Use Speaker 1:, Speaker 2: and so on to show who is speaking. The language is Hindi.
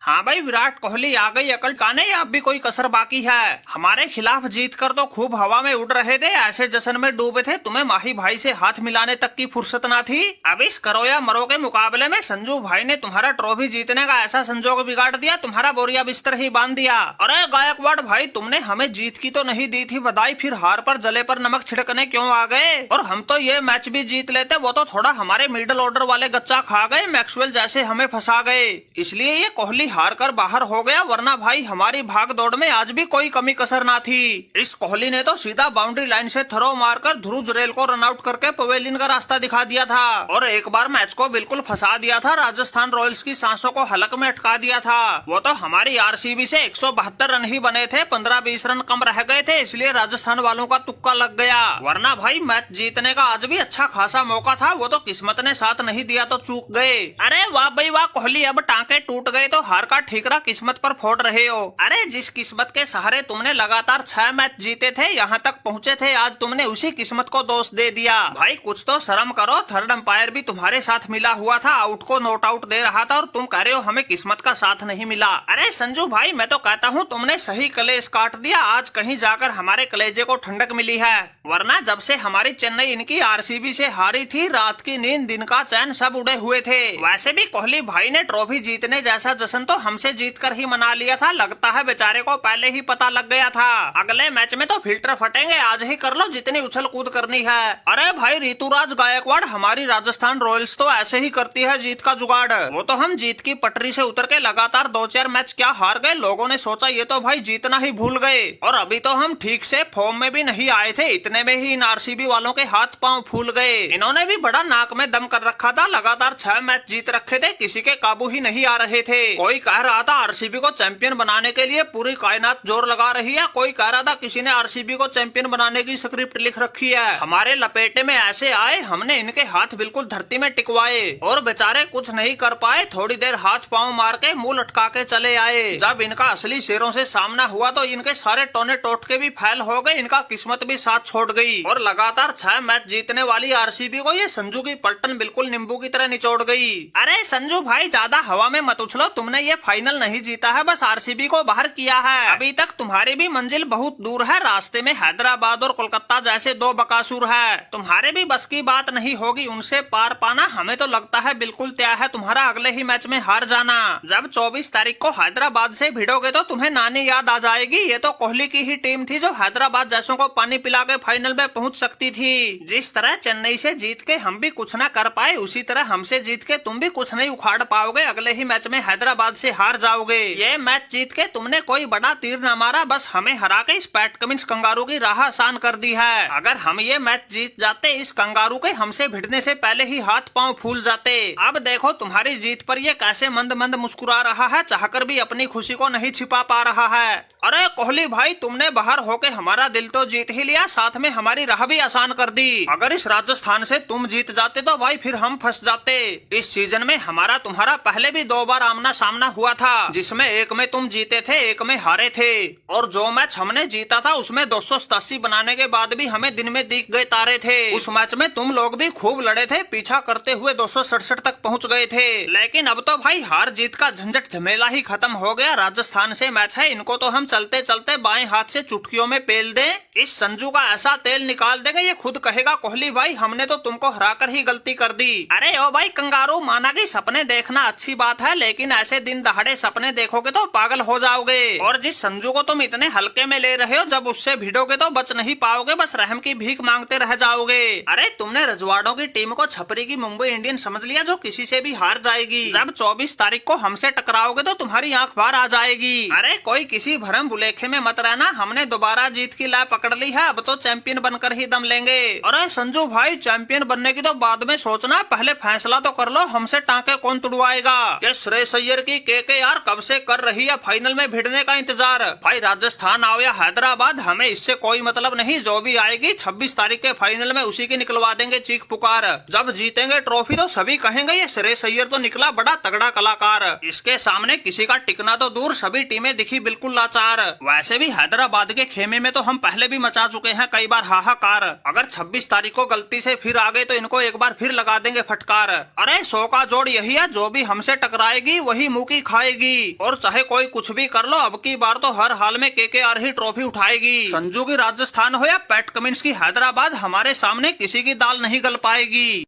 Speaker 1: हाँ भाई, विराट कोहली आ गई अकल टाने या अब भी कोई कसर बाकी है? हमारे खिलाफ जीत कर तो खूब हवा में उड़ रहे थे, ऐसे जश्न में डूबे थे तुम्हें माही भाई से हाथ मिलाने तक की फुर्सत ना थी। अब इस करो या मरो के मुकाबले में संजू भाई ने तुम्हारा ट्रॉफी जीतने का ऐसा संजोग बिगाड़ दिया, तुम्हारा बोरिया बिस्तर ही बांध दिया। अरे गायकवाड़ भाई, तुमने हमें जीत की तो नहीं दी थी बधाई, फिर हार पर जले पर नमक छिड़कने क्यों आ गए? और हम तो ये मैच भी जीत लेते, वो तो थोड़ा हमारे मिडिल ऑर्डर वाले गच्चा खा गए, मैक्सवेल जैसे हमें फंसा गए, इसलिए ये कोहली हार कर बाहर हो गया, वरना भाई हमारी भाग दौड़ में आज भी कोई कमी कसर ना थी। इस कोहली ने तो सीधा बाउंड्री लाइन से थ्रो मारकर ध्रुव जुरेल को रन आउट करके पवेलियन का रास्ता दिखा दिया था और एक बार मैच को बिल्कुल फंसा दिया था, राजस्थान रॉयल्स की सांसों को हलक में अटका दिया था। वो तो हमारी आरसीबी से 172 रन ही बने थे, 15-20 रन कम रह गए थे, इसलिए राजस्थान वालों का तुक्का लग गया, वरना भाई मैच जीतने का आज भी अच्छा खासा मौका था, वो तो किस्मत ने साथ नहीं दिया तो चूक गए। अरे वाह भाई वाह कोहली, अब टांके टूट गए तो हार का ठीकरा किस्मत पर फोड़ रहे हो। अरे जिस किस्मत के सहारे तुमने लगातार 6 मैच जीते थे, यहाँ तक पहुँचे थे, आज तुमने उसी किस्मत को दोष दे दिया। भाई कुछ तो शर्म करो, थर्ड अंपायर भी तुम्हारे साथ मिला हुआ था, आउट को नॉट आउट दे रहा था और तुम कह रहे हो हमें किस्मत का साथ नहीं मिला। अरे संजू भाई, मैं तो कहता हूँ तुमने सही कलेश काट दिया, आज कहीं जाकर हमारे कलेजे को ठंडक मिली है, वरना जब से हमारी चेन्नई इनकी आरसीबी से हारी थी, रात की नींद दिन का चैन सब उड़े हुए थे। वैसे भी कोहली भाई ने ट्रॉफी जीतने जैसा जश्न तो हमसे जीत कर ही मना लिया था, लगता है बेचारे को पहले ही पता लग गया था, अगले मैच में तो फिल्टर फटेंगे, आज ही कर लो जितनी उछल कूद करनी है। अरे भाई ऋतुराज गायकवाड़, हमारी राजस्थान रॉयल्स तो ऐसे ही करती है जीत का जुगाड़, वो तो हम जीत की पटरी से उतर के लगातार 2-4 मैच क्या हार गए, लोगों ने सोचा ये तो भाई जीतना ही भूल गए, और अभी तो हम ठीक से फॉर्म में भी नहीं आए थे, इतने में ही इन आरसीबी वालों के हाथ पांव फूल गए। इन्होंने भी बड़ा नाक में दम कर रखा था, लगातार 6 मैच जीत रखे थे, किसी के काबू ही नहीं आ रहे थे। कोई कह रहा था आरसीबी को चैंपियन बनाने के लिए पूरी कायनात जोर लगा रही है, कोई कह रहा था किसी ने आरसीबी को चैंपियन बनाने की स्क्रिप्ट लिख रखी है। हमारे लपेटे में ऐसे आए, हमने इनके हाथ बिल्कुल धरती में टिकवाए और बेचारे कुछ नहीं कर पाए, थोड़ी देर हाथ पांव मार के मुंह लटका के चले आए। जब इनका असली शेरों से सामना हुआ तो इनके सारे टोने टोटके भी फैल हो गए, इनका किस्मत भी साथ छोड़ गई और लगातार 6 मैच जीतने वाली आरसीबी को ये संजू की पलटन बिल्कुल नींबू की तरह निचोड़ गई। अरे संजू भाई, ज्यादा हवा में मत उछलो, तुमने ये फाइनल नहीं जीता है, बस आरसीबी को बाहर किया है, अभी तक तुम्हारी भी मंजिल बहुत दूर है, रास्ते में हैदराबाद और कोलकाता जैसे 2 बकासुर है, तुम्हारे भी बस की बात नहीं होगी उनसे पार पाना, हमें तो लगता है बिल्कुल तय है तुम्हारा अगले ही मैच में हार जाना। जब 24 तारीख को हैदराबाद से भिड़ोगे तो तुम्हें नानी याद आ जाएगी, ये तो कोहली की ही टीम थी जो हैदराबाद जैसों को पानी पिला के फाइनल में पहुंच सकती थी। जिस तरह चेन्नई से जीत के हम भी कुछ न कर पाए, उसी तरह हमसे जीत के तुम भी कुछ नहीं उखाड़ पाओगे, अगले ही मैच में हैदराबाद से हार जाओगे। ये मैच जीत के तुमने कोई बड़ा तीर न मारा, बस हमें हरा के इस पैट कमिंस कंगारू की राह आसान कर दी है। अगर हम ये मैच जीत जाते, इस कंगारू के हमसे भिड़ने से पहले ही हाथ पांव फूल जाते। अब देखो तुम्हारी जीत पर ये कैसे मंद मंद मुस्कुरा रहा है, चाहकर भी अपनी खुशी को नहीं छिपा पा रहा है। अरे कोहली भाई, तुमने बाहर होके हमारा दिल तो जीत ही लिया, साथ में हमारी राह भी आसान कर दी। अगर इस राजस्थान से तुम जीत जाते तो भाई फिर हम फंस जाते। इस सीजन में हमारा तुम्हारा पहले भी 2 बार आमना सामना हुआ था, जिसमें एक में तुम जीते थे, एक में हारे थे, और जो मैच हमने जीता था उसमें 287 बनाने के बाद भी हमें दिन में दिख गए तारे थे। उस मैच में तुम लोग भी खूब लड़े थे, पीछा करते हुए 267 तक पहुंच गए थे, लेकिन अब तो भाई हार जीत का झंझट झमेला ही खत्म हो गया। राजस्थान से मैच है, इनको तो हम चलते चलते बाएं हाथ से चुटकियों में पेल दें, इस संजू का ऐसा तेल निकाल देंगे ये खुद कहेगा कोहली भाई हमने तो तुमको हराकर ही गलती कर दी। अरे ओ भाई कंगारू, माना कि सपने देखना अच्छी बात है, लेकिन ऐसे दिन दहाड़े सपने देखोगे तो पागल हो जाओगे, और जिस संजू को तुम इतने हल्के में ले रहे हो, जब उससे भिड़ोगे तो बच नहीं पाओगे, बस रहम की भीख मांगते रह जाओगे। अरे तुमने रजवाड़ों की टीम को छपरी की मुंबई इंडियन समझ लिया, जो किसी से भी हार जाएगी। जब 24 तारीख को हमसे टकराओगे तो तुम्हारी आंख बाहर आ जाएगी। अरे कोई किसी भरम भुलेखे में मत रहना, हमने दोबारा जीत की लय पकड़ ली है, अब तो चैंपियन बनकर ही दम लेंगे। अरे संजू भाई, चैंपियन बनने की तो बाद में सोचना, पहले फैसला तो कर लो हमसे टांके कौन तुड़वाएगा। ये श्रेयस अय्यर की के यार कब से कर रही है फाइनल में भिड़ने का इंतजार। भाई राजस्थान आओ या हैदराबाद, हमें इससे कोई मतलब नहीं, जो भी आएगी 26 तारीख के फाइनल में उसी की निकलवा देंगे चीख पुकार। जब जीतेंगे ट्रॉफी तो सभी कहेंगे ये श्रेयस अय्यर तो निकला बड़ा तगड़ा कलाकार, इसके सामने किसी का टिकना तो दूर, सभी टीमें दिखी बिल्कुल लाचार। यार। वैसे भी हैदराबाद के खेमे में तो हम पहले भी मचा चुके हैं कई बार हाहाकार। अगर 26 तारीख को गलती से फिर आ गए तो इनको एक बार फिर लगा देंगे फटकार। अरे 100 का जोड़ यही है, जो भी हमसे टकराएगी वही मुंह की खाएगी। और चाहे कोई कुछ भी कर लो, अब की बार तो हर हाल में केकेआर ही ट्रॉफी उठाएगी। संजू की राजस्थान हो या पैट कमिंस की हैदराबाद, हमारे सामने किसी की दाल नहीं गल पाएगी।